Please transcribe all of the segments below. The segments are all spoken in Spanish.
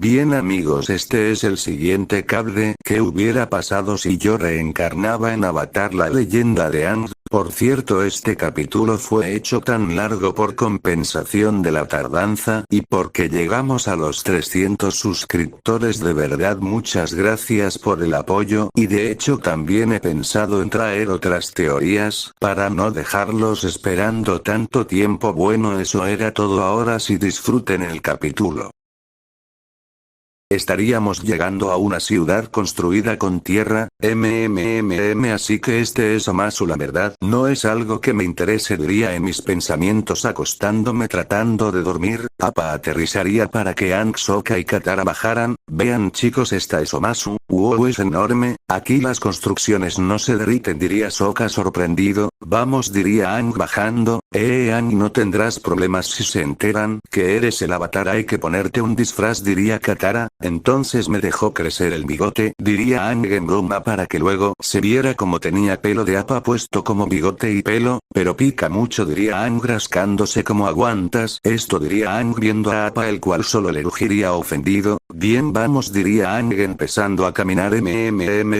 Bien amigos, este es el siguiente cable. ¿Qué hubiera pasado si yo reencarnaba en Avatar, la leyenda de Aang? Por cierto, este capítulo fue hecho tan largo por compensación de la tardanza y porque llegamos a los 300 suscriptores. De verdad muchas gracias por el apoyo, y de hecho también he pensado en traer otras teorías para no dejarlos esperando tanto tiempo. Bueno, eso era todo. Ahora sí, disfruten el capítulo. Estaríamos llegando a una ciudad construida con tierra, así que este es Omasu. La verdad, no es algo que me interese, diría en mis pensamientos acostándome tratando de dormir. Appa aterrizaría para que Aang, Sokka y Katara bajaran. Vean chicos, esta es Omasu. Wow, es enorme. Aquí las construcciones no se derriten, diría Sokka sorprendido. Vamos, diría Aang bajando. Aang, no tendrás problemas si se enteran que eres el Avatar. Hay que ponerte un disfraz, diría Katara. Entonces me dejó crecer el bigote, diría Aang en broma, para que luego se viera como tenía pelo de Appa puesto como bigote y pelo, pero pica mucho, diría Aang rascándose. ¿Cómo aguantas esto?, diría Aang viendo a Appa, el cual solo le rugiría ofendido. Bien, vamos, diría Aang empezando a caminar.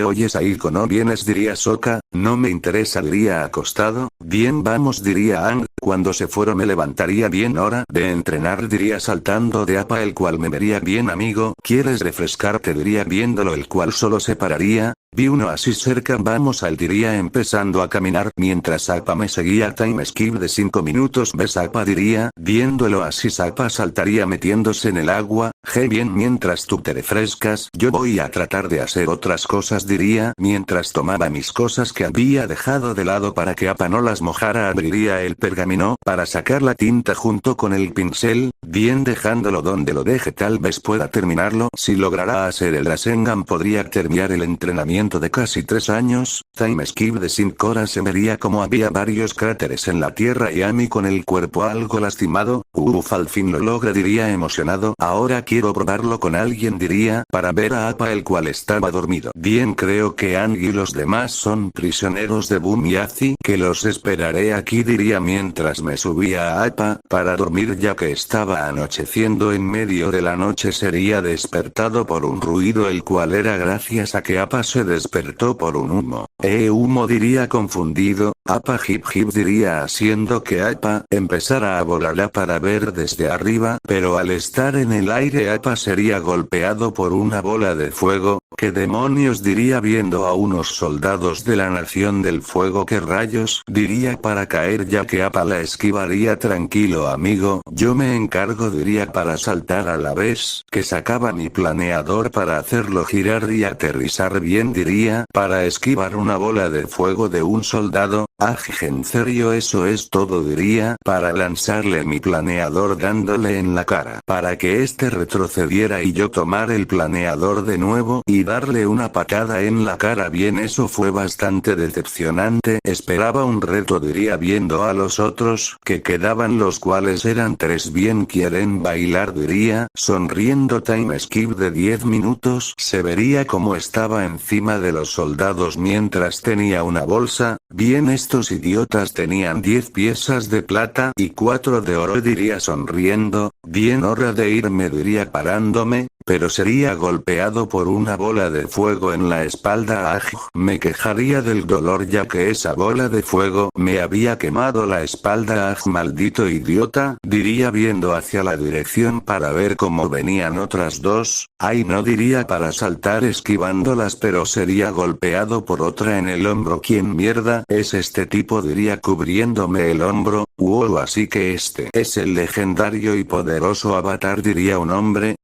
Oyes Aiko, ¿no vienes?, diría Sokka. No me interesa, diría acostado. Bien, vamos, diría Aang. Cuando se fueron me levantaría. Bien, hora de entrenar, diría saltando de Appa, el cual me vería. Bien amigo, ¿quieres refrescarte?, diría viéndolo, el cual solo se pararía. Vi uno así cerca. Vamos al, diría empezando a caminar mientras Appa me seguía. Time skip de 5 minutos. ¿Ves Appa?, diría viéndolo así. Appa saltaría metiéndose en el agua. Bien, mientras tú te refrescas yo voy a tratar de hacer otras cosas, diría mientras tomaba mis cosas que había dejado de lado para que Appa no las mojara. Abriría el pergamino para sacar la tinta junto con el pincel. Bien, dejándolo donde lo deje, tal vez pueda terminarlo. Si logrará hacer el Rasengan podría terminar el entrenamiento de casi 3 años. Time skip de 5 horas. Se vería como había varios cráteres en la tierra y Ami con el cuerpo algo lastimado. Al fin lo logra, diría emocionado. Ahora quiero probarlo con alguien, diría para ver a Appa, el cual estaba dormido. Bien, creo que Aang y los demás son prisioneros de Bumiazi, que los esperaré aquí, diría mientras me subía a Appa para dormir, ya que estaba anocheciendo. En medio de la noche sería despertado por un ruido, el cual era gracias a que Appa se despertó por un humo. Humo, diría confundido. Appa hip hip, diría haciendo que Appa empezara a volar para ver desde arriba, pero al estar en el aire Appa sería golpeado por una bola de fuego. ¿Qué demonios?, diría viendo a unos soldados de la Nación del Fuego. ¿Qué rayos?, diría para caer, ya que Appa la esquivaría. Tranquilo amigo, yo me encargo, diría para saltar a la vez que sacaba mi planeador para hacerlo girar y aterrizar. Bien, diría para esquivar una bola de fuego de un soldado. En serio, eso es todo, diría para lanzarle mi planeador dándole en la cara para que este retrocediera y yo tomar el planeador de nuevo y darle una patada en la cara. Bien, eso fue bastante decepcionante. Esperaba un reto, diría viendo a los otros que quedaban, los cuales eran 3. Bien, quieren bailar, diría sonriendo. Time skip de 10 minutos. Se vería como estaba encima de los soldados mientras tenía una bolsa. Bien, estos idiotas tenían 10 piezas de plata y 4 de oro, diría sonriendo. Bien, hora de irme, diría parándome, pero sería golpeado por una bola de fuego en la espalda. Me quejaría del dolor, ya que esa bola de fuego me había quemado la espalda. Maldito idiota, diría viendo hacia la dirección para ver cómo venían otras 2. Ay no, diría para saltar esquivándolas, pero sería golpeado por otra en el hombro. ¿Quién mierda es este tipo?, diría cubriéndome el hombro. Wow, así que este es el legendario y poderoso Avatar, diría un hombre.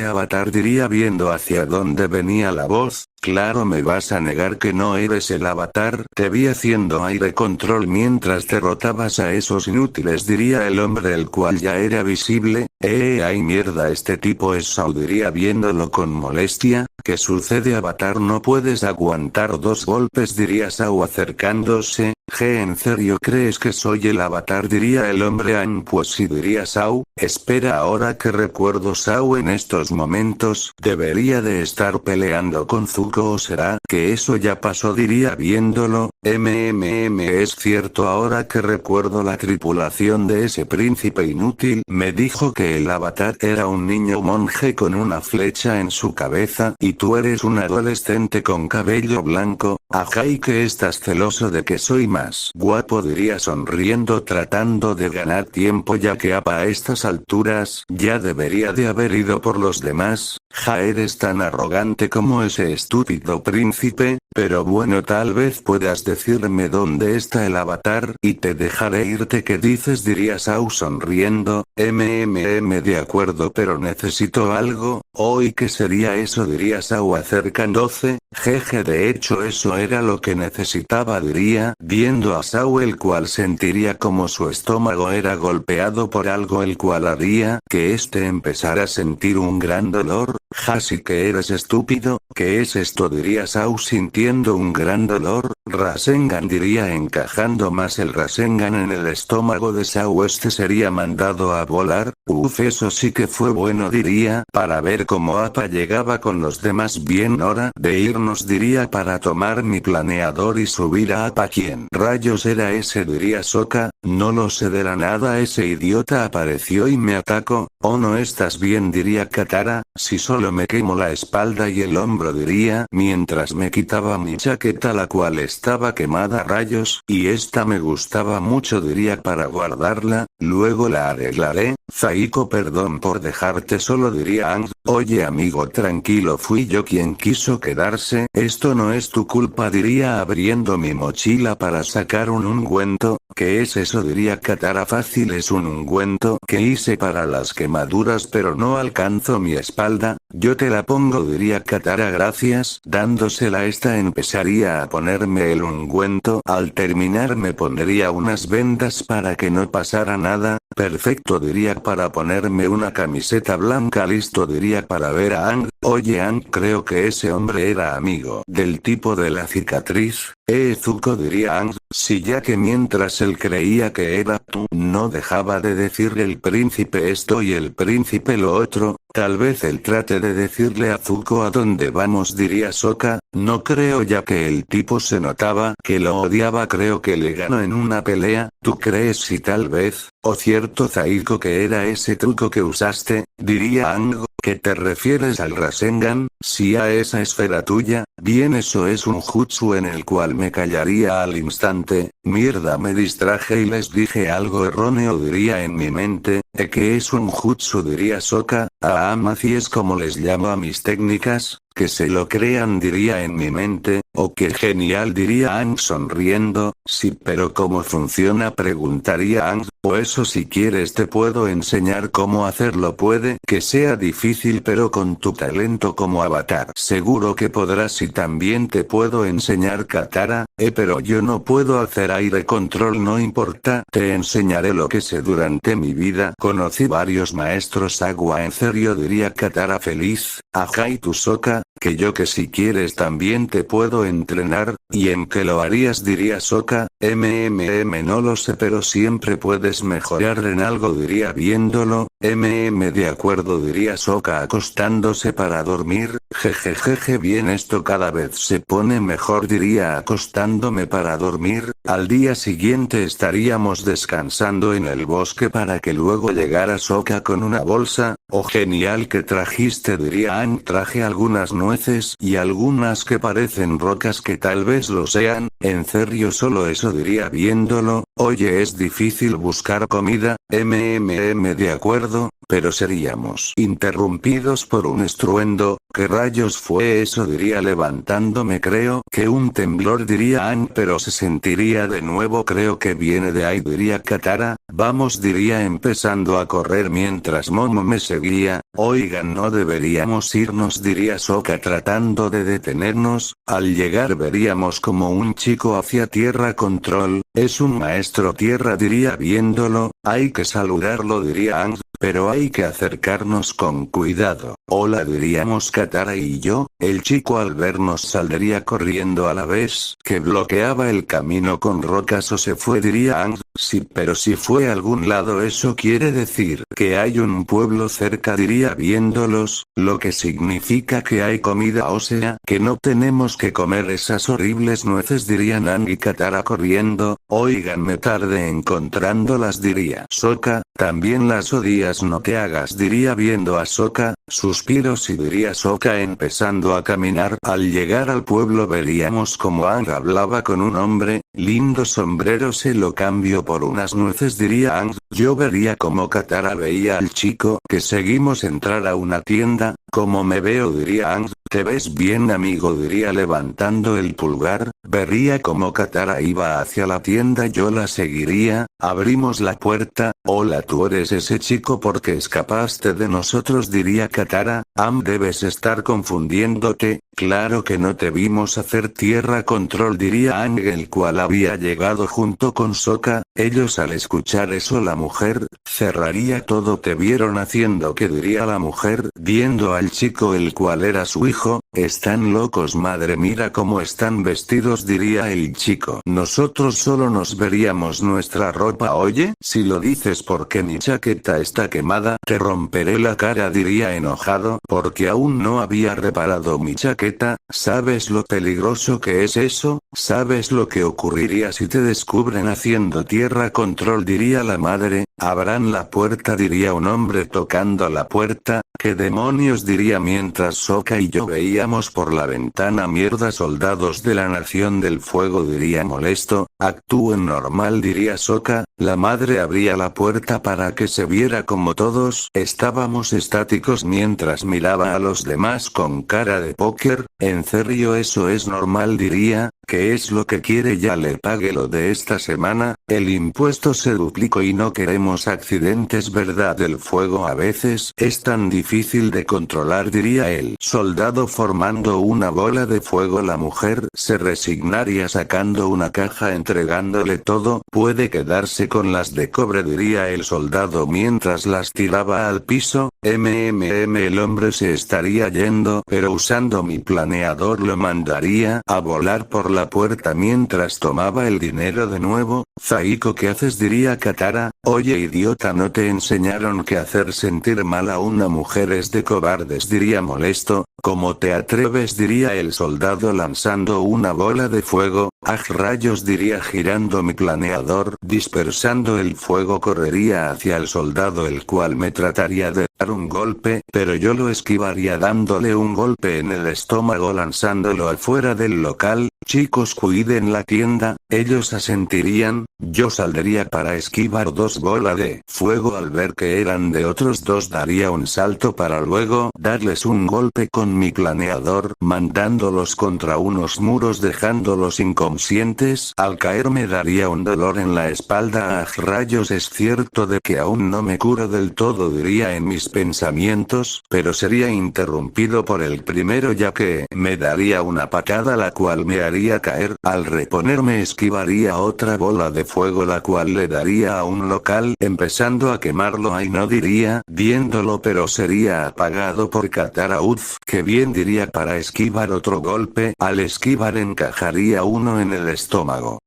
Avatar, diría viendo hacia dónde venía la voz. Claro, me vas a negar que no eres el Avatar. Te vi haciendo aire control mientras derrotabas a esos inútiles, diría el hombre, el cual ya era visible. Ay mierda, este tipo es Sao, diría viéndolo con molestia. ¿Qué sucede, Avatar? No puedes aguantar 2 golpes, diría Sao acercándose. ¿En serio crees que soy el avatar? Diría el hombre. Pues sí, diría Sao. Espera, ahora que recuerdo, Sao en estos momentos debería de estar peleando con Zuko, o será que eso ya pasó, diría viéndolo. Es cierto, ahora que recuerdo, la tripulación de ese príncipe inútil me dijo que el avatar era un niño monje con una flecha en su cabeza y tú eres un adolescente con cabello blanco. Ajá, ¿y que estás celoso de que soy más guapo? Diría sonriendo, tratando de ganar tiempo, ya que a estas alturas ya debería de haber ido por los demás. Ja, eres tan arrogante como ese estúpido príncipe, pero bueno, tal vez puedas decirme dónde está el avatar y te dejaré irte. ¿Qué dices? Diría Sao sonriendo. De acuerdo, pero necesito algo. ¿Y qué sería eso? Diría Sao acercándose. Jeje, de hecho eso era lo que necesitaba, diría, viendo a Sao, el cual sentiría como su estómago era golpeado por algo, el cual haría que este empezara a sentir un gran dolor. Ja, sí que eres estúpido. ¿Qué es esto? Diría Sao sintiendo un gran dolor. Rasengan, diría encajando más el Rasengan en el estómago de Sao. Este sería mandado a volar. Eso sí que fue bueno, diría, para ver cómo Appa llegaba con los demás. Bien, hora de irnos, diría, para tomar mi planeador y subir a Appa. ¿Quién rayos era ese? Diría Sokka. No lo sé, de la nada ese idiota apareció y me atacó. ¿O no estás bien? Diría Katara. Si solo me quemo la espalda y el hombro, diría, mientras me quitaba mi chaqueta, la cual estaba quemada. Rayos, y esta me gustaba mucho, diría, para guardarla, luego la arreglaré. Zaiko, perdón por dejarte solo, diría Aang. Oye amigo, tranquilo, fui yo quien quiso quedarse. Esto no es tu culpa, diría abriendo mi mochila para sacar un ungüento. ¿Qué es eso? Diría Katara. Fácil, es un ungüento que hice para las quemaduras, pero no alcanzo mi espalda. Yo te la pongo, diría Katara. Gracias. Dándosela, esta empezaría a ponerme el ungüento. Al terminar me pondría unas vendas para que no pasara nada. Perfecto, diría, para ponerme una camiseta blanca. Listo, diría, para ver a Aang. Oye Aang, creo que ese hombre era amigo del tipo de la cicatriz. Zuko, diría Aang. Sí, ya que mientras él creía que era tú, no dejaba de decirle el príncipe esto y el príncipe lo otro. Tal vez él trate de decirle a Zuko a dónde vamos, diría Sokka. No creo, ya que el tipo se notaba que lo odiaba. Creo que le ganó en una pelea. ¿Tú crees? Sí, tal vez. ¿O cierto, Zaiko, que era ese truco que usaste? Diría Aang. ¿Qué te refieres al Rasengan? Si a esa esfera tuya. Bien, eso es un jutsu en el cual me callaría al instante. Mierda, me distraje y les dije algo erróneo, diría en mi mente. ¿Qué es un jutsu? Diría Sokka. Así es como les llamo a mis técnicas. Que se lo crean, diría en mi mente. Oh, qué genial, diría Aang sonriendo. Sí, pero ¿cómo funciona? Preguntaría Aang. O eso, si quieres te puedo enseñar cómo hacerlo. Puede que sea difícil, pero con tu talento como avatar seguro que podrás, y también te puedo enseñar Katara. Pero yo no puedo hacer aire control. No importa, te enseñaré lo que sé durante mi vida. Conocí varios maestros agua. En serio, diría Katara feliz. Ajá, y tu Sokka, que yo que si quieres también te puedo entrenar. ¿Y en qué lo harías? Diría Sokka. No lo sé, pero siempre puedes mejorar en algo, diría viéndolo. De acuerdo, diría Sokka acostándose para dormir. Jejejeje, bien, esto cada vez se pone mejor, diría acostándome para dormir. Al día siguiente estaríamos descansando en el bosque para que luego llegara Sokka con una bolsa. Oh, genial, que trajiste, diría Aang. Traje algunas nueces y algunas que parecen rocas, que tal vez lo sean. En serio, solo eso, diría viéndolo. Oye, es difícil buscar comida. De acuerdo, pero seríamos interrumpidos por un estruendo. ¿Qué rayos fue eso? Diría levantándome. Creo que un temblor, diría Aang, pero se sentiría de nuevo. Creo que viene de ahí, diría Katara. Vamos, diría empezando a correr mientras Momo me seguía. Oigan, no deberíamos irnos, diría Sokka tratando de detenernos. Al llegar veríamos como un chico hacia tierra control. Es un maestro tierra, diría viéndolo. Hay que saludarlo, diría Aang. Pero hay que acercarnos con cuidado. Hola diríamos Katara y yo, el chico al vernos saldría corriendo a la vez que bloqueaba el camino con rocas o se fue diría Aang, sí pero si fue a algún lado eso quiere decir que hay un pueblo cerca diría viéndolos, lo que significa que hay comida o sea que no tenemos que comer esas horribles nueces dirían Aang y Katara corriendo, oigan me tardé encontrándolas diría Sokka, también las odias no te hagas diría viendo a Sokka, suspiros y diría Sokka empezando a caminar al llegar al pueblo veríamos como Aang hablaba con un hombre, lindo sombrero se lo cambio por unas nueces diría Aang, yo vería como Katara veía al chico que seguimos entrar a una tienda, como me veo diría Aang, te ves bien amigo diría levantando el pulgar, vería como Katara iba hacia la tienda yo la seguiría, abrimos la puerta, hola tú eres ese chico porque escapaste de nosotros diría Katara, debes estar confundiéndote, claro que no te vimos hacer tierra control diría Aang el cual había llegado junto con Sokka, ellos al escuchar eso la mujer, cerraría todo te vieron haciendo que diría la mujer viendo al chico el cual era su hijo, están locos madre mira cómo están vestidos diría el chico nosotros solo nos veríamos nuestra ropa oye si lo dices porque mi chaqueta está quemada te romperé la cara diría enojado porque aún no había reparado mi chaqueta, ¿sabes lo peligroso que es eso? ¿Sabes lo que ocurriría si te descubren haciendo tierra control diría la madre, abran la puerta diría un hombre tocando la puerta, ¿qué demonios diría mientras Sokka y yo veíamos por la ventana mierda soldados de la Nación del Fuego diría molesto, actúen normal diría Sokka, la madre abría la puerta para que se viera como todos estábamos estáticos mientras miraba a los demás con cara de póker, en serio eso es normal diría, ¿qué es lo que quiere ya le pague lo de esta semana? El impuesto se duplicó y no queremos accidentes verdad el fuego a veces es tan difícil de controlar diría el soldado formando una bola de fuego la mujer se resignaría sacando una caja entregándole todo puede quedarse con las de cobre diría el soldado mientras las tiraba al piso, el hombre se estaría yendo pero usando mi planeador lo mandaría a volar por la puerta mientras tomaba el dinero de nuevo, Zaiko ¿qué haces? diría Katara, oye idiota no te enseñaron que hacer sentir mal a una mujer es de cobardes diría molesto, ¿cómo te atreves? diría el soldado lanzando una bola de fuego, rayos diría girando mi planeador dispersando el fuego correría hacia el soldado el cual me trataría de dar un golpe, pero yo lo esquivaría dándole un golpe en el estómago lanzándolo afuera del local, chicos cuiden la tienda, ellos asentirían, yo saldría para esquivar dos bolas de fuego al ver que eran de otros dos daría un salto para luego darles un golpe con mi planeador mandándolos contra unos muros dejándolos inconscientes al caer me daría un dolor en la espalda rayos es cierto de que aún no me curo del todo diría en mis pensamientos, pero sería interrumpido por el primero ya que me daría una patada la cual me haría caer, al reponerme esquivaría otra bola de fuego la cual le daría a un local empezando a quemarlo ahí no diría viéndolo pero sería apagado por Katara que bien diría para esquivar otro golpe, al esquivar encajaría uno en el estómago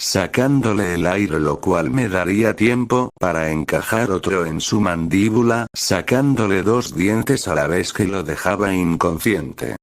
sacándole el aire lo cual me daría tiempo para encajar otro en su mandíbula, sacándole dos dientes a la vez que lo dejaba inconsciente.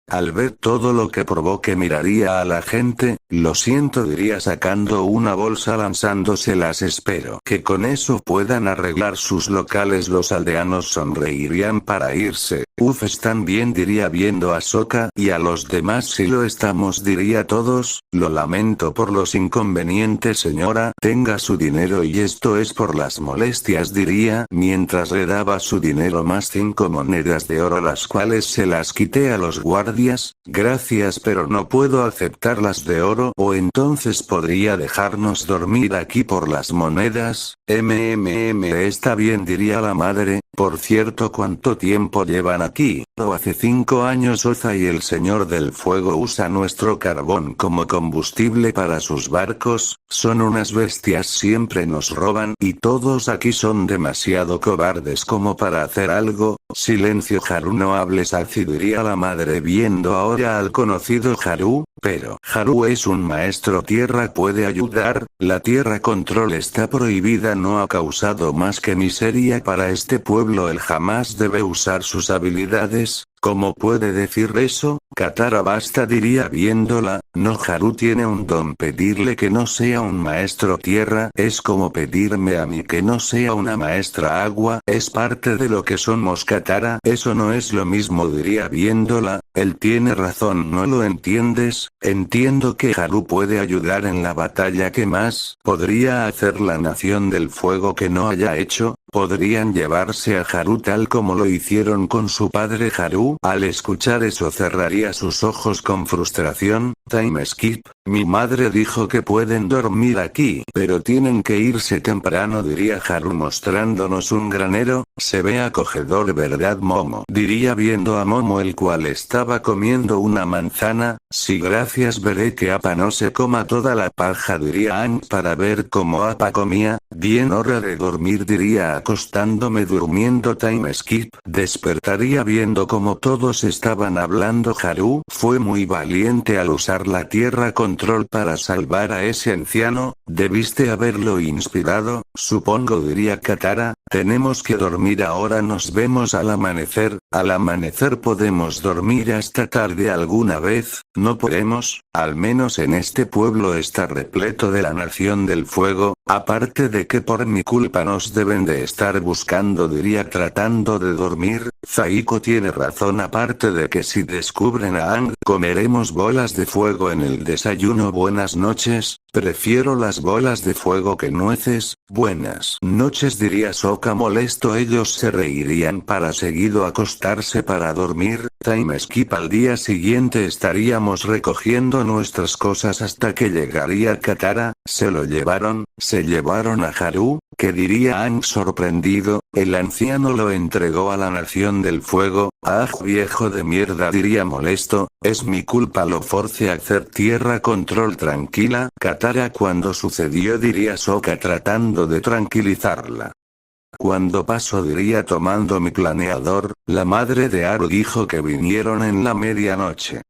Al ver todo lo que provoque miraría a la gente, lo siento diría sacando una bolsa lanzándoselas espero que con eso puedan arreglar sus locales los aldeanos sonreirían para irse, están bien diría viendo a Sokka y a los demás si lo estamos diría todos, lo lamento por los inconvenientes señora, tenga su dinero y esto es por las molestias diría mientras le daba su dinero más 5 monedas de oro las cuales se las quité a los guardias medias, gracias, pero no puedo aceptar las de oro. O entonces podría dejarnos dormir aquí por las monedas. Está bien, diría la madre. Por cierto, ¿cuánto tiempo llevan aquí? Hace 5 años. Oza y el Señor del Fuego usa nuestro carbón como combustible para sus barcos. Son unas bestias, siempre nos roban y todos aquí son demasiado cobardes como para hacer algo. Silencio, Haru, no hables así, diría la madre viendo ahora al conocido Haru. Pero Haru es un maestro tierra, puede ayudar. La tierra control está prohibida, no ha causado más que miseria para este pueblo. Él jamás debe usar sus habilidades. ¿Cómo puede decir eso? Katara, basta, diría viéndola. No, Haru tiene un don. Pedirle que no sea un maestro tierra es como pedirme a mí que no sea una maestra agua. Es parte de lo que somos, Katara. Eso no es lo mismo, diría viéndola. Él tiene razón, ¿no lo entiendes? Entiendo que Haru puede ayudar en la batalla. ¿Qué más podría hacer la Nación del Fuego que no haya hecho? Podrían llevarse a Haru tal como lo hicieron con su padre. Haru, al escuchar eso, cerraría sus ojos con frustración. Time skip. Mi madre dijo que pueden dormir aquí, pero tienen que irse temprano, diría Haru mostrándonos un granero. Se ve acogedor, ¿verdad, Momo? Diría viendo a Momo, el cual estaba comiendo una manzana. Sí, gracias, veré que Appa no se coma toda la paja, diría Aang para ver cómo Appa comía. Bien, hora de dormir, diría acostándome. Durmiendo. Time skip. Despertaría viendo cómo todos estaban hablando. Haru fue muy valiente al usar la tierra control para salvar a ese anciano. Debiste haberlo inspirado, supongo, diría Katara. Tenemos que dormir ahora, nos vemos al amanecer. Al amanecer podemos dormir hasta tarde alguna vez. No podemos, al menos en este pueblo está repleto de la Nación del Fuego. Aparte de que por mi culpa nos deben de estar buscando, diría tratando de dormir. Zaiko tiene razón, aparte de que si descubren a Aang comeremos bolas de fuego en el desayuno. Buenas noches, prefiero las bolas de fuego que nueces. Buenas noches, diría Sokka molesto. Ellos se reirían para seguido acostarse para dormir. Time skip. Al día siguiente estaríamos recogiendo nuestras cosas hasta que llegaría Katara. Se llevaron a Haru. ¿Qué diría Aang sorprendido? El anciano lo entregó a la Nación del Fuego. Ah, viejo de mierda, diría molesto. Es mi culpa, lo forcé a hacer tierra control. Tranquila, Katara, cuando sucedió, diría Sokka tratando de tranquilizarla. Cuando pasó, diría tomando mi planeador. La madre de Haru dijo que vinieron en la medianoche.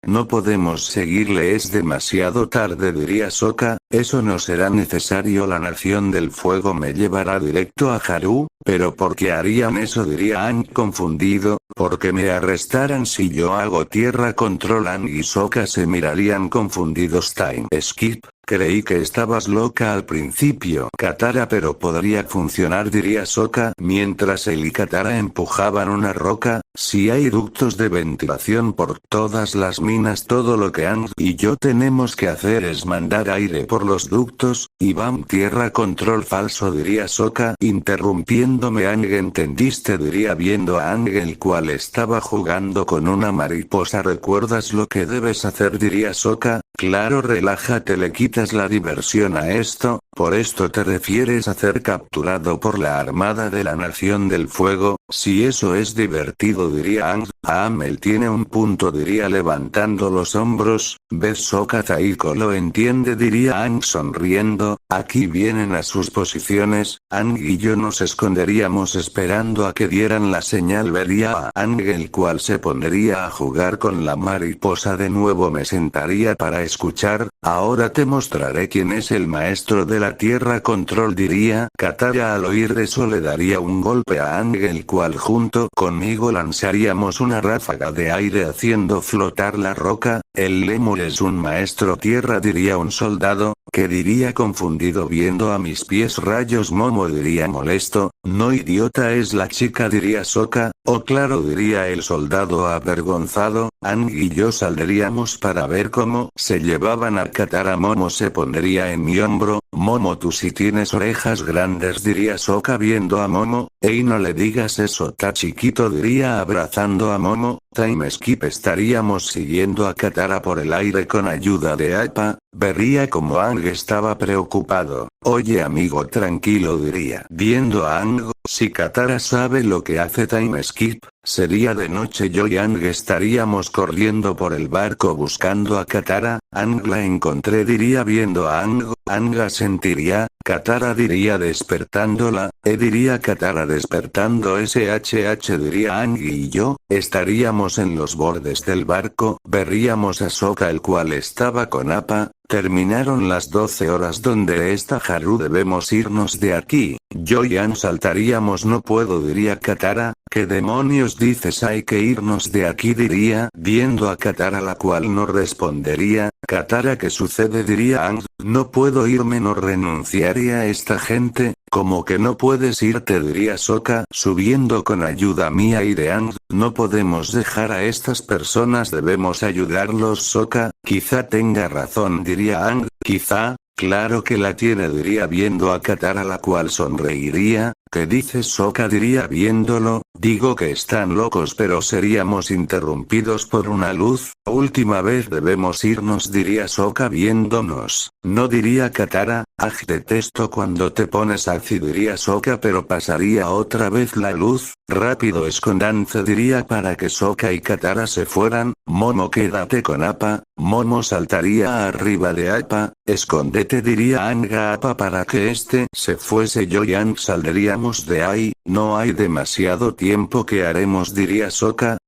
No podemos seguirle, es demasiado tarde, diría Sokka. Eso no será necesario, la Nación del Fuego me llevará directo a Haru. ¿Pero por qué harían eso?, diría Aang confundido. Porque me arrestarán si yo hago tierra control. Aang y Sokka se mirarían confundidos. Time skip. Creí que estabas loca al principio, Katara, pero podría funcionar, diría Sokka mientras él y Katara empujaban una roca. Si hay ductos de ventilación por todas las minas, todo lo que Aang y yo tenemos que hacer es mandar aire por los ductos, y bam, tierra control. Falso, diría Sokka interrumpiéndome. Aang, ¿entendiste?, diría viendo a Aang, el cual estaba jugando con una mariposa. ¿Recuerdas lo que debes hacer?, diría Sokka. Claro, relájate, le quitas la diversión a esto. ¿Por esto te refieres a ser capturado por la armada de la Nación del Fuego? Si eso es divertido, diría Aang. Él tiene un punto, diría levantando los hombros. ¿Ves, Sokka? Zaiko lo entiende, diría Aang sonriendo. Aquí vienen a sus posiciones. Aang y yo nos esconderíamos esperando a que dieran la señal. Vería a Aang, el cual se pondría a jugar con la mariposa de nuevo. Me sentaría para escuchar. Ahora te mostraré quién es el maestro de la tierra control, diría Katara. Al oír eso le daría un golpe a Aang, el cual junto conmigo lanzaríamos una ráfaga de aire haciendo flotar la roca. El lemur es un maestro tierra, diría un soldado, que diría confundido viendo a mis pies. Rayos, Momo, diría molesto. No, idiota, es la chica, diría Sokka. Oh claro, diría el soldado avergonzado. Aang y yo saldríamos para ver cómo se llevaban a Katara. Momo se pondría en mi hombro. Momo, tú sí tienes orejas grandes, diría Sokka viendo a Momo. Ey, no le digas eso, ta chiquito, diría abrazando a Momo. Time skip. Estaríamos siguiendo a Katara por el aire con ayuda de Appa. Vería como Aang estaba preocupado. Oye amigo, tranquilo, diría. Viendo a Aang, si Katara sabe lo que hace Time skip, sería de noche. Yo y Aang estaríamos corriendo por el barco buscando a Katara. Aang la encontré, diría viendo a Aang. Aang sentiría, Katara diría despertándola, diría Katara despertando SHH, diría Aang, y yo, estaríamos en los bordes del barco. Veríamos a Sokka, el cual estaba con Appa. Terminaron las 12 horas donde está Haru, debemos irnos de aquí. Yo y Aang saltaríamos. No puedo, diría Katara. ¿Qué demonios dices? Hay que irnos de aquí, diría viendo a Katara, la cual no respondería. Katara, ¿qué sucede? Diría Aang. No puedo irme, no renunciaría a esta gente. Como que no puedes irte, diría Sokka subiendo con ayuda mía y de Aang. No podemos dejar a estas personas, debemos ayudarlos. Sokka, quizá tenga razón, diría Aang. Quizá. Claro que la tiene, diría viendo a Katara, la cual sonreiría. ¿Qué dices, Sokka? Diría viéndolo. Digo que están locos, pero seríamos interrumpidos por una luz. Última vez, debemos irnos, diría Sokka viéndonos. No, diría Katara. Detesto cuando te pones así, diría Sokka, pero pasaría otra vez la luz. Rápido, escóndanse, diría para que Sokka y Katara se fueran. Momo, quédate con Appa. Momo saltaría arriba de Appa. Escóndete, diría Aang a Appa para que este se fuese. Yo y Aang saldríamos de ahí. No hay demasiado tiempo. ¿Qué haremos? Diría Sokka.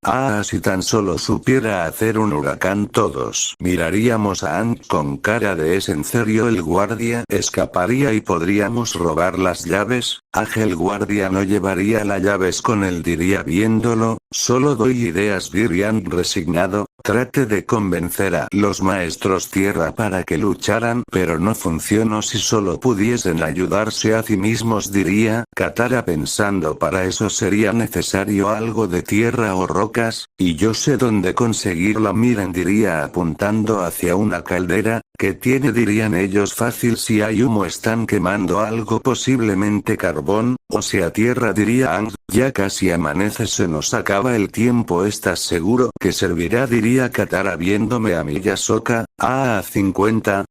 Si tan solo supiera hacer un huracán. Todos miraríamos a Aang con cara de ¿es en serio el guardia? Escaparía y podríamos robar las llaves. El guardia no llevaría las llaves con él, diría viéndolo. Solo doy ideas, diría Aang resignado. Trate de convencer a los maestros tierra para que lucharan, pero no funcionó. Si solo pudiesen ayudarse a sí mismos, diría Katara pensando. Para eso sería necesario algo de tierra o rocas, y yo sé dónde conseguirla. Miren, diría apuntando hacia una caldera. ¿Qué tiene? Dirían ellos. Fácil, si hay humo están quemando algo, posiblemente carbón, o sea tierra, diría Aang. Ya casi amanece, se nos acaba el tiempo. ¿Estás seguro que servirá? Diría Katara viéndome a mí y a Sokka. 50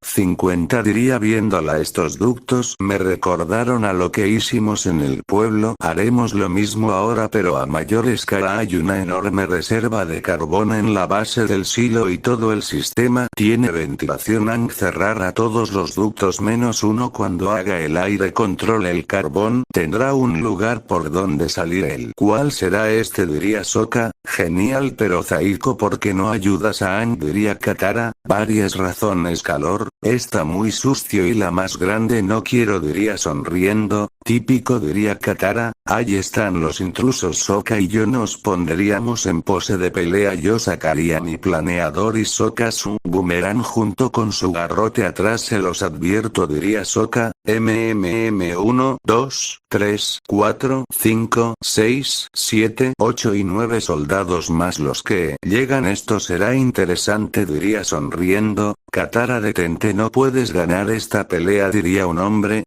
diría viéndola. Estos ductos me recordaron a lo que hicimos en el pueblo. Haremos lo mismo ahora, pero a mayor escala. Hay una enorme reserva de carbón en la base del silo y todo el sistema tiene ventilación. Aang cerrará todos los ductos menos uno. Cuando haga el aire control el carbón, tendrá un lugar por donde salir él. ¿Cuál será este? Diría Sokka. Genial, pero Zaiko, ¿por qué no ayudas a Aang? Diría Katara. Varias razones. Calor, está muy sucio y la más grande no quiero, diría sonriendo. Típico, diría Katara. Ahí están los intrusos. Sokka y yo nos pondríamos en pose de pelea. Yo sacaría mi planeador y Sokka su boomerang junto con su garrote atrás. Se los advierto, diría Sokka. 1, 2, 3, 4, 5, 6, 7, 8 y 9 soldados más los que llegan. Esto será interesante, diría sonriendo. Katara, detente, no puedes ganar esta pelea, diría un hombre.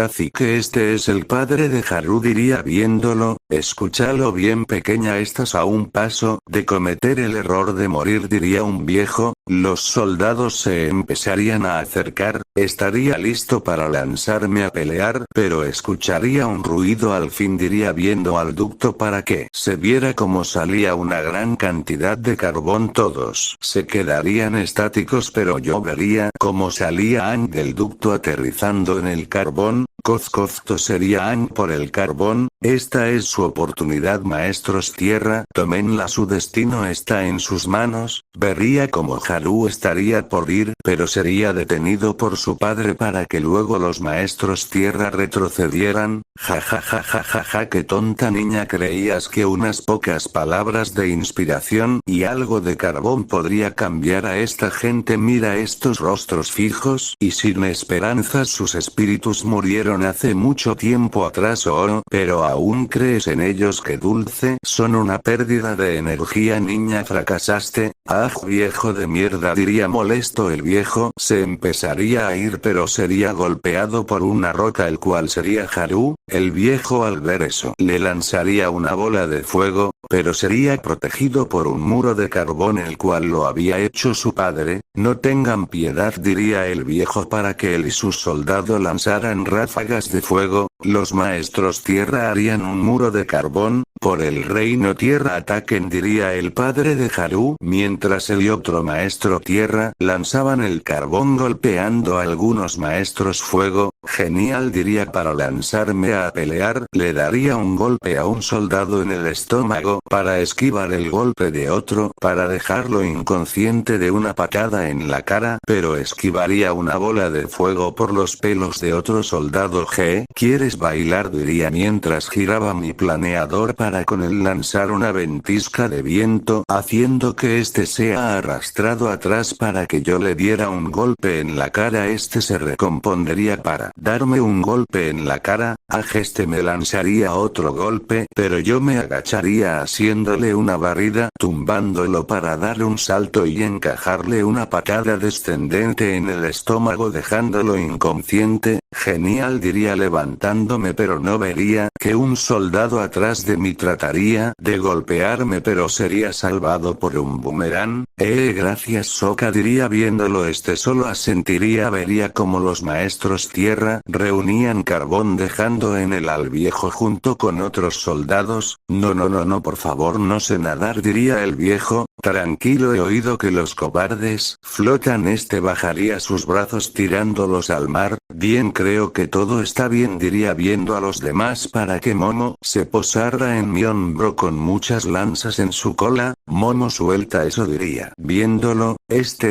Así que este es el padre de Haru, diría viéndolo. Escúchalo bien, pequeña, estás a un paso de cometer el error de morir, diría un viejo. Los soldados se empezarían a acercar. Estaría listo para lanzarme a pelear, pero escucharía un ruido al fin, diría viendo al ducto para que se viera cómo salía una gran cantidad de carbón. Todos se quedarían estáticos, pero yo vería cómo salía Aang del ducto aterrizando en el carbón. Cozcozto sería Aang por el carbón. Esta es su oportunidad, maestros tierra, tómenla, su destino está en sus manos. Vería como Haru estaría por ir, pero sería detenido por su padre para que luego los maestros tierra retrocedieran. Ja, qué tonta niña, creías que unas pocas palabras de inspiración y algo de carbón podría cambiar a esta gente. Mira estos rostros fijos y sin esperanzas, sus espíritus murieron existieron hace mucho tiempo atrás pero aún crees en ellos. Que dulce, son una pérdida de energía. Niña, fracasaste. Ah, viejo de mierda, diría molesto el viejo. Se empezaría a ir, pero sería golpeado por una roca, el cual sería Haru. El viejo al ver eso le lanzaría una bola de fuego, pero sería protegido por un muro de carbón, el cual lo había hecho su padre. No tengan piedad, diría el viejo, para que él y sus soldados lanzaran ráfagas de fuego. Los maestros tierra harían un muro de carbón. Por el reino tierra ataquen, diría el padre de Haru, mientras él y otro maestro tierra lanzaban el carbón golpeando a algunos maestros fuego. Genial, diría, para lanzarme a pelear. Le daría un golpe a un soldado en el estómago, para esquivar el golpe de otro, para dejarlo inconsciente de una patada en la cara, pero esquivaría una bola de fuego por los pelos de otro soldado. ¿Quieres bailar?, diría mientras giraba mi planeador para con él lanzar una ventisca de viento, haciendo que este sea arrastrado atrás para que yo le diera un golpe en la cara. Este se recompondría para darme un golpe en la cara. Este me lanzaría otro golpe, pero yo me agacharía haciéndole una barrida, tumbándolo para darle un salto y encajarle una patada descendente en el estómago dejándolo inconsciente. Genial, diría levantándome, pero no vería que un soldado atrás de mí trataría de golpearme, pero sería salvado por un boomerang. Gracias Sokka, diría viéndolo. Solo asentiría. Vería como los maestros tierra reunían carbón dejando en él al viejo junto con otros soldados. No, por favor, no sé nadar, diría el viejo. Tranquilo, he oído que los cobardes flotan. Bajaría sus brazos tirándolos al mar. Bien, creo que todo está bien, diría viendo a los demás para que Momo se posara en mi hombro con muchas lanzas en su cola. Momo, suelta eso, diría viéndolo.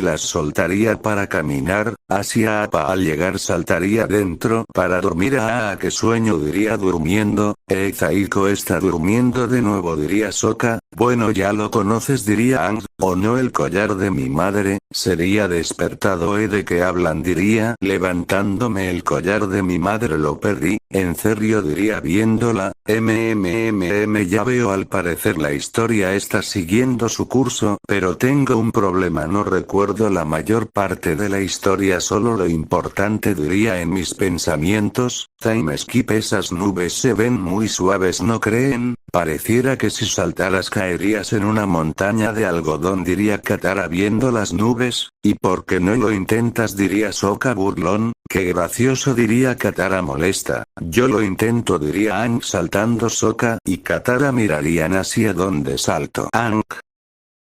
Las soltaría para caminar hacia Appa. Al llegar saltaría dentro para dormir. Qué sueño, diría durmiendo. Zaiko está durmiendo de nuevo, diría Sokka. Bueno, ya lo conoces, diría Aang. ¿O no? El collar de mi madre sería despertado. ¿De qué hablan?, diría levantándome. El collar de mi madre lo perdí. ¿En serio?, diría viéndola. Ya veo, al parecer la historia está siguiendo su curso, pero tengo un problema, no recuerdo la mayor parte de la historia, solo lo importante, diría en mis pensamientos. Time skip. Esas nubes se ven muy suaves, ¿no creen? Pareciera que si saltaras caerías en una montaña de algodón, diría Katara viendo las nubes. ¿Y por qué no lo intentas?, diría Sokka burlón. Qué gracioso, diría Katara molesta. Yo lo intento, diría Aang saltando. Sokka y Katara mirarían hacia donde salto Aang.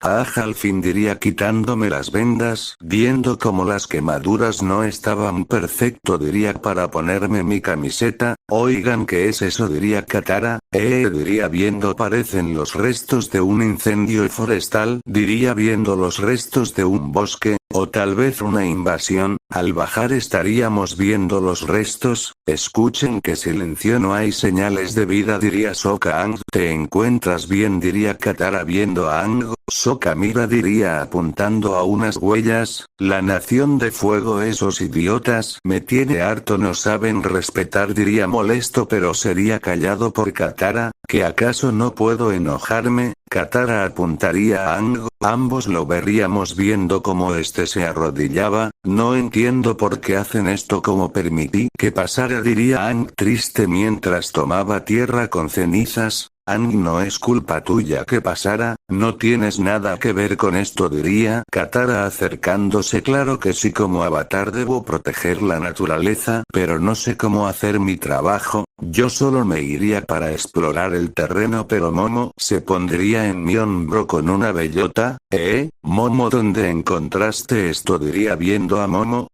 Al fin, diría quitándome las vendas, viendo como las quemaduras no estaban perfecto, diría para ponerme mi camiseta. Oigan, ¿qué es eso?, diría Katara. Diría viendo, parecen los restos de un incendio forestal, diría viendo los restos de un bosque, o tal vez una invasión. Al bajar estaríamos viendo los restos. Escuchen qué silencio, no hay señales de vida, diría Sokka. Aang, ¿te encuentras bien?, diría Katara viendo a Aang. Sokka mira, diría apuntando a unas huellas. La nación de fuego, esos idiotas me tiene harto, no saben respetar, diría molesto, pero sería callado por Katara. ¿Que acaso no puedo enojarme? Katara apuntaría a Aang. Ambos lo veríamos viendo como se arrodillaba. No entiendo por qué hacen esto, como permití que pasara, diría Aang triste mientras tomaba tierra con cenizas. Aang, no es culpa tuya que pasara, no tienes nada que ver con esto, diría Katara acercándose. Claro que sí, como avatar debo proteger la naturaleza, pero no sé cómo hacer mi trabajo. Yo solo me iría para explorar el terreno, pero Momo se pondría en mi hombro con una bellota. Momo, ¿dónde encontraste esto?, diría viendo a Momo.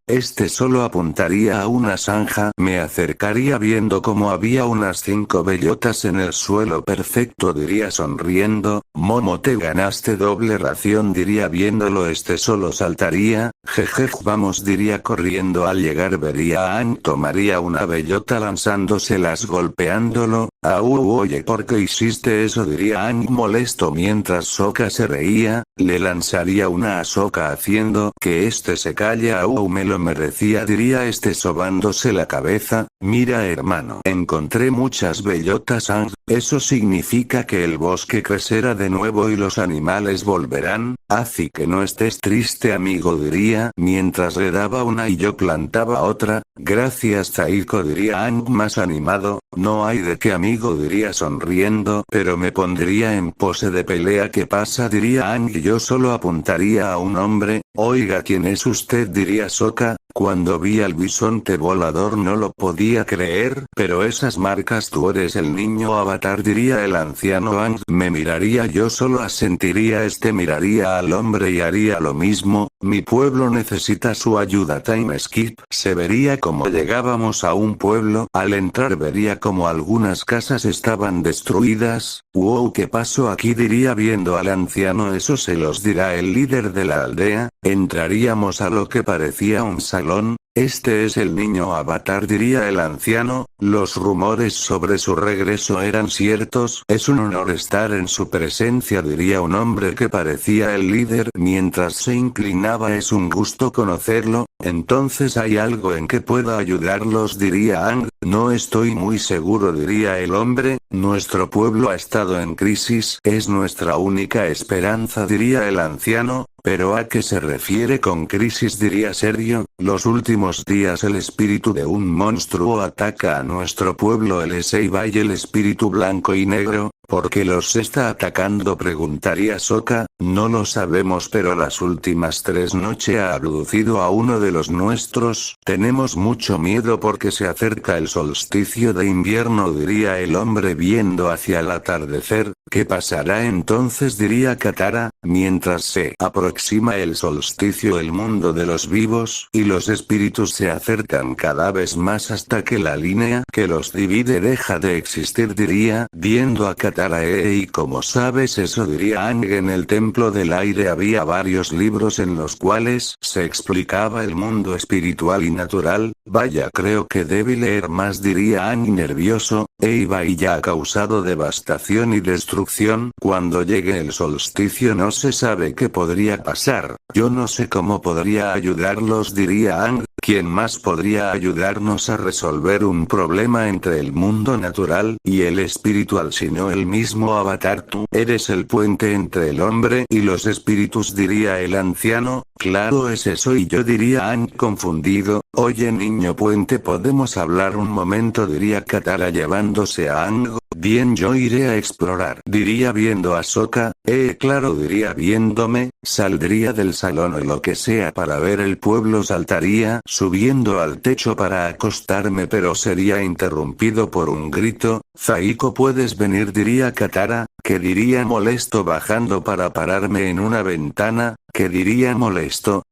Solo apuntaría a una zanja. Me acercaría viendo como había unas 5 bellotas en el suelo. Perfecto, diría sonriendo. Momo, te ganaste doble ración, diría viéndolo. Solo saltaría. Jeje, vamos, diría corriendo. Al llegar vería a Aang, tomaría una bellota lanzándoselas golpeándolo. Oye, ¿por qué hiciste eso?, diría Aang molesto mientras Sokka se reía. le lanzaría una a Sokka haciendo que este se calla. Me lo merecía, diría este sobándose la cabeza. Mira hermano, encontré muchas bellotas Aang, eso significa que el bosque crecerá de nuevo y los animales volverán, así que no estés triste amigo, diría mientras le daba una y yo plantaba otra. Gracias Zaiko, diría Aang más animado. No hay de qué amigo, diría sonriendo, pero me pondría en pose de pelea. ¿Qué pasa? Diría Aang y yo solo apuntaría a un hombre. Oiga, ¿quién es usted? Diría Sokka. Cuando vi al bisonte volador no lo podía creer, pero esas marcas, tú eres el niño avatar, diría el anciano Aang. Me miraría, yo solo asentiría, miraría al hombre y haría lo mismo. Mi pueblo necesita su ayuda. Time skip. Se vería como llegábamos a un pueblo, al entrar vería como algunas casas estaban destruidas. Wow, ¿qué pasó aquí? Diría viendo al anciano. Eso se los dirá el líder de la aldea. Entraríamos a lo que parecía un salón. Este es el niño avatar, diría el anciano. Los rumores sobre su regreso eran ciertos. Es un honor estar en su presencia, diría un hombre que parecía el líder mientras se inclinaba. Es un gusto conocerlo. Entonces hay algo en que pueda ayudarlos, diría Aang. No estoy muy seguro, diría el hombre. Nuestro pueblo ha estado en crisis. Es nuestra única esperanza, diría el anciano. ¿Pero a qué se refiere con crisis? Diría serio. Los últimos días el espíritu de un monstruo ataca a nuestro pueblo, el Seiba y el espíritu blanco y negro. ¿Por qué los está atacando? Preguntaría Sokka. No lo sabemos, pero las últimas 3 noches ha abducido a uno de los nuestros. Tenemos mucho miedo porque se acerca el solsticio de invierno, diría el hombre viendo hacia el atardecer. ¿Qué pasará entonces? Diría Katara. Mientras se aproxima el solsticio, el mundo de los vivos y los espíritus se acercan cada vez más hasta que la línea que los divide deja de existir, diría viendo a Katara. ¿Y cómo sabes eso? Diría Aang. En el templo del aire había varios libros en los cuales se explicaba el mundo espiritual y natural. Vaya, creo que debí leer más, diría Aang nervioso. Ibai ya ha causado devastación y destrucción. Cuando llegue el solsticio no se sabe qué podría pasar. Yo no sé cómo podría ayudarlos, diría Aang. ¿Quién más podría ayudarnos a resolver un problema entre el mundo natural y el espiritual sino el mismo avatar? Tú eres el puente entre el hombre y los espíritus, diría el anciano. Claro, es eso, y yo, diría Aang confundido. Oye niño puente, ¿podemos hablar un momento? Diría Katara llevándose a Aang. Bien, yo iré a explorar, diría viendo a Sokka. Claro, diría viéndome. Saldría del salón o lo que sea para ver el pueblo. Saltaría subiendo al techo para acostarme, pero sería interrumpido por un grito. Zaiko, ¿puedes venir? Diría Katara. ¿Qué diría molesto bajando para pararme en una ventana? ¿Qué diría molesto?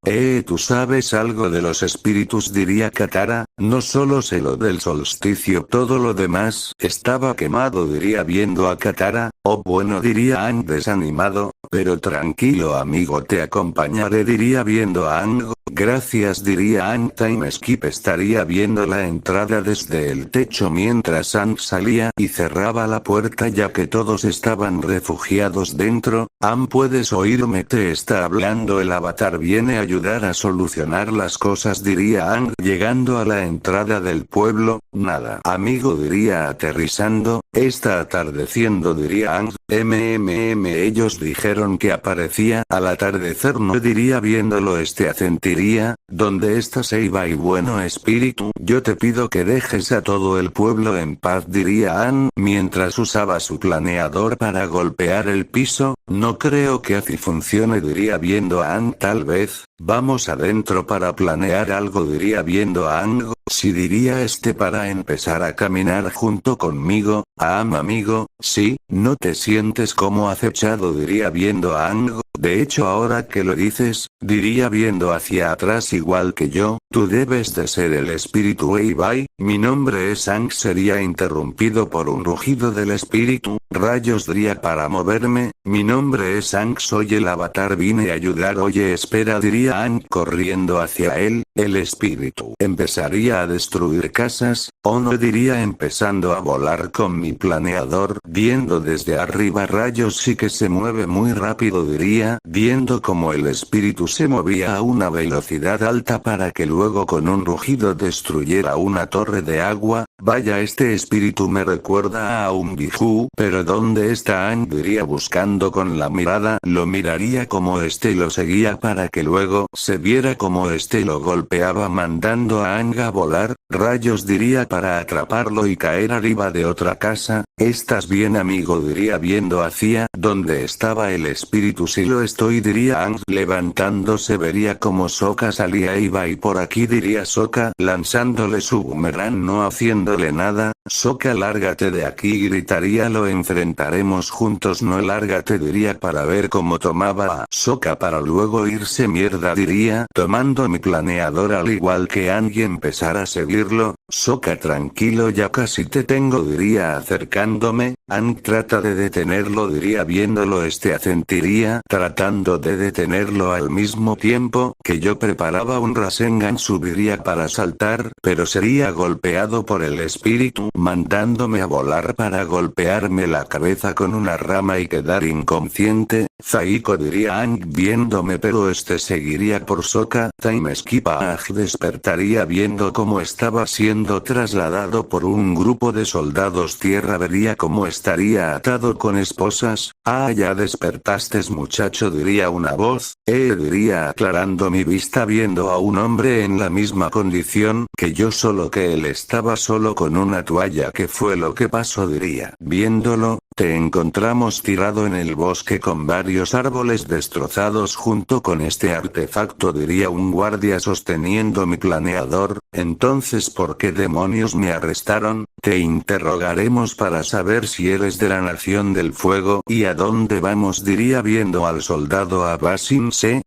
¿Tú sabes algo de los espíritus? Diría Katara. No solo sé lo del solsticio, todo lo demás estaba quemado, diría viendo a Katara. Oh bueno, diría Aang desanimado. Pero tranquilo amigo, te acompañaré, diría viendo a Aang. Gracias, diría Aang. Time skip. Estaría viendo la entrada desde el techo mientras Aang salía y cerraba la puerta ya que todos estaban refugiados dentro. Aang, ¿puedes oírme? Te está hablando el avatar, viene a ayudar a solucionar las cosas, diría Aang llegando a la entrada del pueblo. Nada amigo, diría aterrizando. Está atardeciendo, diría Aang. Ellos dijeron que aparecía al atardecer, no, diría viéndolo. Asentiría. ¿Dónde está Seiba y bueno espíritu? Yo te pido que dejes a todo el pueblo en paz, diría Aang mientras usaba su planeador para golpear el piso. No creo que así funcione, diría viendo a Aang. Tal vez vamos adentro para planear algo, diría viendo a Aang. Sí, diría para empezar a caminar junto conmigo. Amigo, sí, no te sientes como acechado, diría viendo a Aang. De hecho, ahora que lo dices, diría viendo hacia atrás, igual que yo, tú debes de ser el espíritu Ibai. Mi nombre es Aang. Sería interrumpido por un rugido del espíritu. Rayos, diría para moverme. Mi nombre es Aang, soy el avatar, vine a ayudar. Oye, espera, diría Aang corriendo hacia él. El espíritu empezaría a destruir casas. O no, diría empezando a volar con mi planeador. Viendo desde arriba, rayos, sí que se mueve muy rápido, diría. diría, viendo como el espíritu se movía a una velocidad alta para que luego con un rugido destruyera una torre de agua. Vaya, este espíritu me recuerda a un Biju, pero ¿dónde está Aang? Diría buscando con la mirada, lo miraría como este lo seguía para que luego se viera como este lo golpeaba mandando a Aang a volar, rayos diría para atraparlo y caer arriba de otra casa. ¿Estás bien, amigo? Diría viendo hacia donde estaba el espíritu. Si lo estoy, diría Aang levantándose. Vería como Sokka salía e iba y por aquí, diría Sokka lanzándole su boomerang, no haciéndole nada. Sokka, lárgate de aquí, gritaría, lo enfrentaremos juntos. No, lárgate, diría para ver cómo tomaba a Sokka para luego irse. Mierda, diría tomando mi planeador al igual que Aang y empezar a seguirlo. Sokka, tranquilo, ya casi te tengo, diría acercándome. Aang trata de detenerlo, diría viéndolo. Asentiría tratando de detenerlo al mismo tiempo que yo preparaba un Rasengan. Subiría para saltar, pero sería golpeado por el espíritu mandándome a volar para golpearme la cabeza con una rama y quedar inconsciente. Zaiko, diría Aang viéndome, pero seguiría por Sokka. Time skip. Aang despertaría viendo cómo estaba siendo trasladado por un grupo de soldados tierra. Vería cómo estaría atado con esposas. Ah, ya despertaste, muchacho, diría una voz. Diría aclarando mi vista viendo a un hombre en la misma condición que yo, solo que él estaba solo con una toalla. ¿Qué fue lo que pasó? Diría viéndolo. Te encontramos tirado en el bosque con varios árboles destrozados junto con este artefacto, diría un guardia sosteniendo mi planeador. Entonces, ¿por qué demonios me arrestaron? Te interrogaremos para saber si eres de la Nación del Fuego. ¿Y a dónde vamos? Diría viendo al soldado. A Ba Sing Se.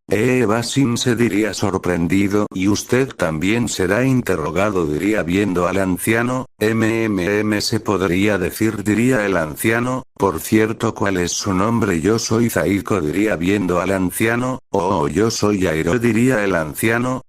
Ba Sing Se, diría sorprendido. Y usted también será interrogado, diría viendo al anciano. Se podría decir, diría el anciano. Por cierto, ¿cuál es su nombre? Yo soy Zaiko, diría viendo al anciano. Oh, yo soy Airo, diría el anciano.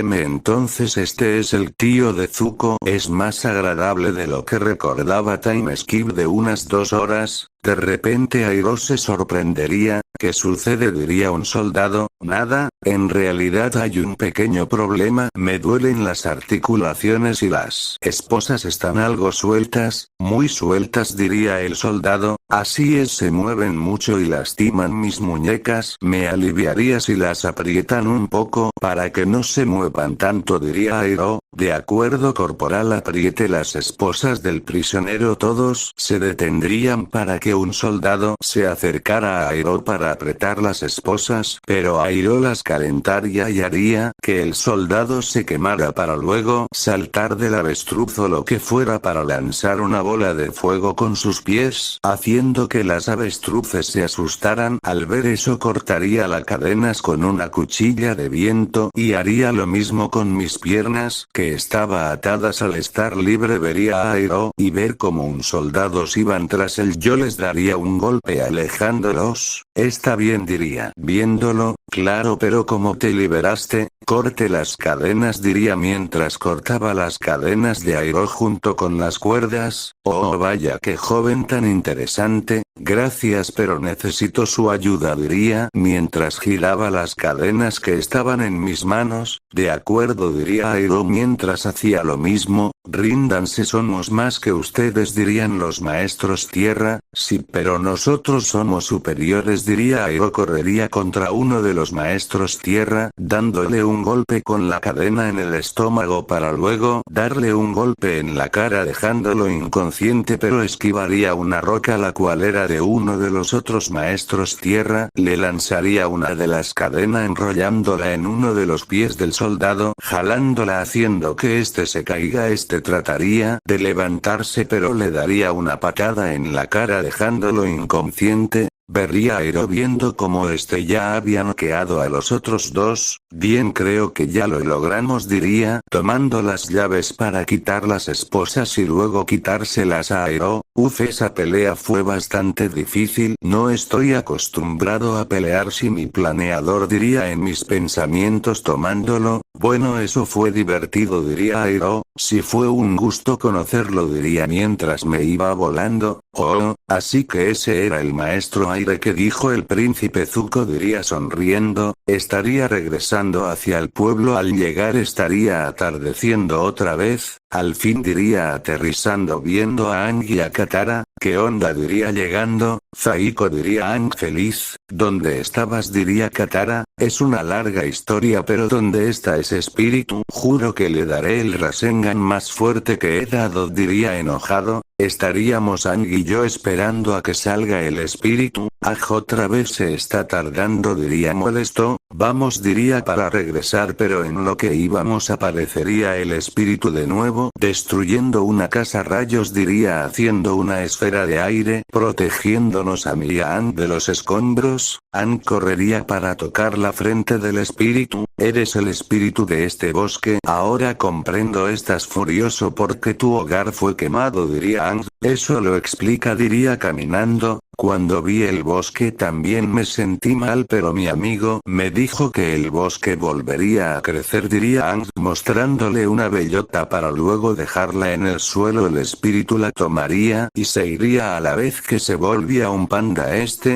Entonces este es el tío de Zuko. Es más agradable de lo que recordaba. Time skip de unas 2 horas. De repente Airo se sorprendería. ¿Qué sucede? Diría un soldado. Nada, en realidad hay un pequeño problema. Me duelen las articulaciones y las esposas están algo sueltas, muy sueltas, diría el soldado. Así es, se mueven mucho y lastiman mis muñecas. Me aliviaría si las aprietan un poco para que no se muevan tanto, diría Airo. De acuerdo, corporal. Apriete las esposas del prisionero. Todos se detendrían para que un soldado se acercara a Airo para apretar las esposas, pero Airo las calentaría y haría que el soldado se quemara para luego saltar del avestruz o lo que fuera para lanzar una bola de fuego con sus pies, haciendo que las avestruces se asustaran. Al ver eso, cortaría las cadenas con una cuchilla de viento y haría lo mismo con mis piernas, que estaba atadas al estar libre. Vería a Airo y ver como un soldado iban tras él. Yo les daría un golpe alejándolos. Está bien, diría viéndolo. Claro, pero ¿cómo te liberaste? Corte las cadenas, diría mientras cortaba las cadenas de Airo junto con las cuerdas. Oh, vaya, qué joven tan interesante. Gracias, pero necesito su ayuda, diría mientras giraba las cadenas que estaban en mis manos. De acuerdo, diría Airo mientras hacía lo mismo. Ríndanse, somos más que ustedes, dirían los maestros tierra. Sí, pero nosotros somos superiores, diría Airo. Correría contra uno de los maestros tierra, dándole un golpe con la cadena en el estómago para luego darle un golpe en la cara dejándolo inconsciente, pero esquivaría una roca la cual era de uno de los otros maestros tierra. Le lanzaría una de las cadenas enrollándola en uno de los pies del soldado, jalándola haciendo que se caiga. Trataría de levantarse, pero le daría una patada en la cara dejándolo inconsciente. Vería a Airo viendo cómo ya había noqueado a los otros dos. Bien, creo que ya lo logramos, diría tomando las llaves para quitar las esposas y luego quitárselas a Airo. Uf, esa pelea fue bastante difícil. No estoy acostumbrado a pelear si mi planeador, diría en mis pensamientos tomándolo. Bueno, eso fue divertido, diría Airo. Si fue un gusto conocerlo, diría mientras me iba volando. Oh, así que ese era el maestro Aire que dijo el príncipe Zuko, diría sonriendo. Estaría regresando hacia el pueblo al llegar, estaría atardeciendo otra vez. Al fin, diría aterrizando viendo a Aang y a Katara. ¿Qué onda?, diría llegando. Zaiko, diría Aang feliz. ¿Dónde estabas?, diría Katara. Es una larga historia, pero ¿dónde está ese espíritu? Juro que le daré el Rasengan más fuerte que he dado, diría enojado. Estaríamos Aang y yo esperando a que salga el espíritu. Otra vez se está tardando, diría molesto. Vamos, diría para regresar, pero en lo que íbamos aparecería el espíritu de nuevo, destruyendo una casa rayos, diría haciendo una esfera de aire, protegiéndonos a mí y a Aang de los escombros. Aang correría para tocar la frente del espíritu. Eres el espíritu de este bosque. Ahora comprendo, estás furioso porque tu hogar fue quemado, diría Aang. Eso lo explica, diría caminando. Cuando vi el bosque también me sentí mal, pero mi amigo me dijo que el bosque volvería a crecer, diría Aang mostrándole una bellota para luego dejarla en el suelo. El espíritu la tomaría y se iría a la vez que se volvía un panda.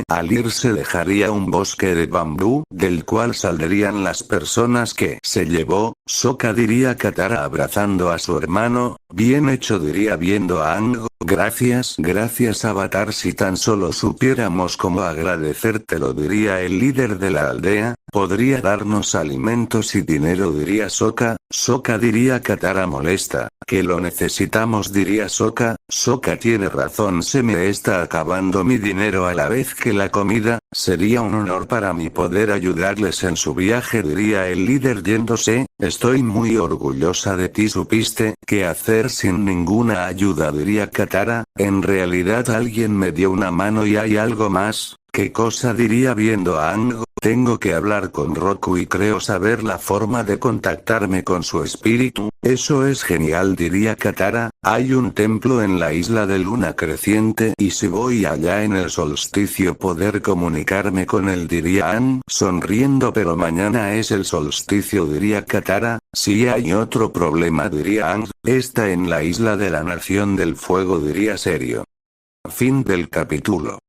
Al irse dejaría un bosque de bambú, del cual saldrían las personas que se llevó. Sokka, diría Katara abrazando a su hermano. Bien hecho, diría viendo a Aang. Gracias Avatar, si tan solo supiéramos cómo agradecértelo, diría el líder de la aldea. Podría darnos alimentos y dinero, diría Sokka. Sokka, diría Katara molesta. Que lo necesitamos, diría Sokka. Sokka tiene razón, se me está acabando mi dinero a la vez que la comida. Sería un honor para mí poder ayudarles en su viaje, diría el líder yéndose. Estoy muy orgullosa de ti, supiste qué hacer sin ninguna ayuda, diría Katara. En realidad alguien me dio una mano y hay algo más. ¿Qué cosa?, diría viendo a Aang. Tengo que hablar con Roku y creo saber la forma de contactarme con su espíritu. Eso es genial, diría Katara. Hay un templo en la isla de Luna Creciente y si voy allá en el solsticio poder comunicarme con él, diría Aang sonriendo. Pero mañana es el solsticio, diría Katara. Si hay otro problema, diría Aang. Está en la isla de la Nación del Fuego, diría serio. Fin del capítulo.